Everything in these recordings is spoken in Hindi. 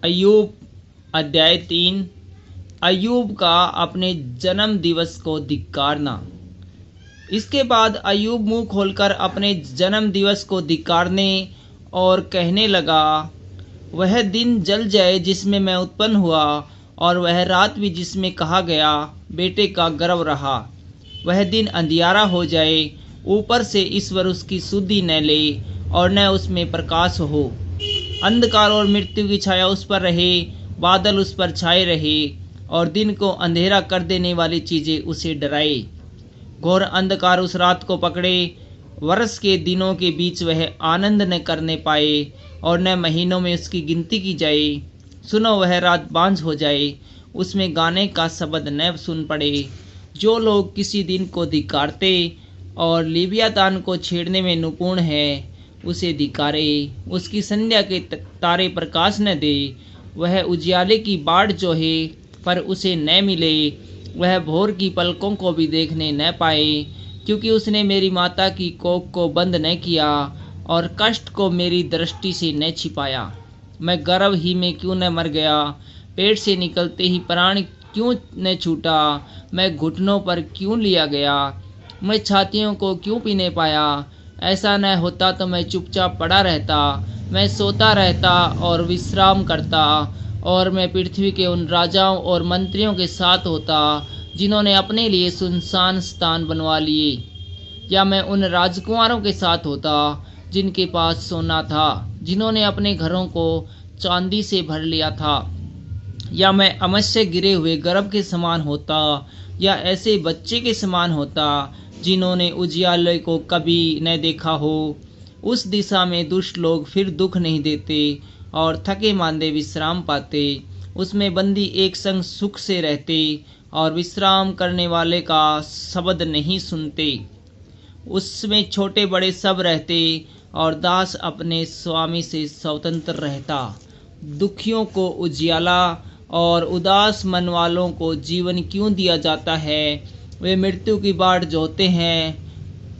अय्यूब अध्याय 3। अय्यूब का अपने जन्म दिवस को धिक्कारना। इसके बाद अय्यूब मुंह खोलकर अपने जन्म दिवस को धिक्कारने और कहने लगा, वह दिन जल जाए जिसमें मैं उत्पन्न हुआ, और वह रात भी जिसमें कहा गया बेटे का गर्भ रहा। वह दिन अंधियारा हो जाए, ऊपर से ईश्वर उसकी सुधि न ले और न उसमें प्रकाश हो। अंधकार और मृत्यु की छाया उस पर रहे, बादल उस पर छाए रहे और दिन को अंधेरा कर देने वाली चीजें उसे डराए। घोर अंधकार उस रात को पकड़े, वर्ष के दिनों के बीच वह आनंद न करने पाए और न महीनों में उसकी गिनती की जाए। सुनो, वह रात बांझ हो जाए, उसमें गाने का शब्द न सुन पड़े। जो लोग किसी दिन को धिक्कारते और लिव्यातान को छेड़ने में निपुण है, उसे धिक्कारे। उसकी संध्या के तारे प्रकाश न दे। वह उजियाले की बाढ़ जोहे पर उसे न मिले। वह भोर की पलकों को भी देखने न पाए, क्योंकि उसने मेरी माता की कोख को बंद न किया और कष्ट को मेरी दृष्टि से न छिपाया। मैं गर्भ ही में क्यों न मर गया, पेट से निकलते ही प्राण क्यों न छूटा। मैं घुटनों पर क्यों लिया गया, मैं छातियों को क्यों पीने पाया। ऐसा न होता तो मैं चुपचाप पड़ा रहता, मैं सोता रहता और विश्राम करता, और मैं पृथ्वी के उन राजाओं और मंत्रियों के साथ होता जिन्होंने अपने लिए सुनसान स्थान बनवा लिए। या मैं उन राजकुमारों के साथ होता जिनके पास सोना था, जिन्होंने अपने घरों को चांदी से भर लिया था। या मैं अमस्य गिरे हुए गर्भ के समान होता, या ऐसे बच्चे के समान होता जिन्होंने उजियाले को कभी न देखा हो। उस दिशा में दुष्ट लोग फिर दुख नहीं देते और थके मांदे विश्राम पाते। उसमें बंदी एक संग सुख से रहते और विश्राम करने वाले का शब्द नहीं सुनते। उसमें छोटे बड़े सब रहते और दास अपने स्वामी से स्वतंत्र रहता। दुखियों को उजियाला और उदास मन वालों को जीवन क्यों दिया जाता है। वे मृत्यु की बाढ़ जोहते हैं,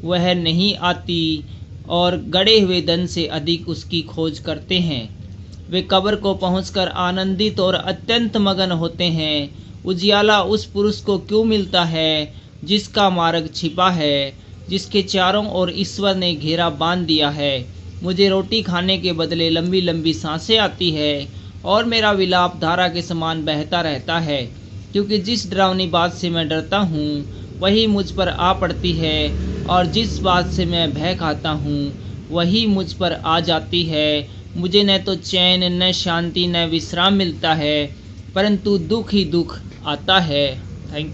वह नहीं आती, और गड़े हुए धन से अधिक उसकी खोज करते हैं। वे कब्र को पहुंचकर आनंदित और अत्यंत मगन होते हैं। उजियाला उस पुरुष को क्यों मिलता है जिसका मार्ग छिपा है, जिसके चारों ओर ईश्वर ने घेरा बांध दिया है। मुझे रोटी खाने के बदले लंबी लंबी सांसें आती है और मेरा विलाप धारा के समान बहता रहता है, क्योंकि जिस डरावनी बात से मैं डरता हूँ वही मुझ पर आ पड़ती है, और जिस बात से मैं भय खाता हूँ वही मुझ पर आ जाती है। मुझे न तो चैन, न शांति, न विश्राम मिलता है, परंतु दुख ही दुख आता है। Thank you.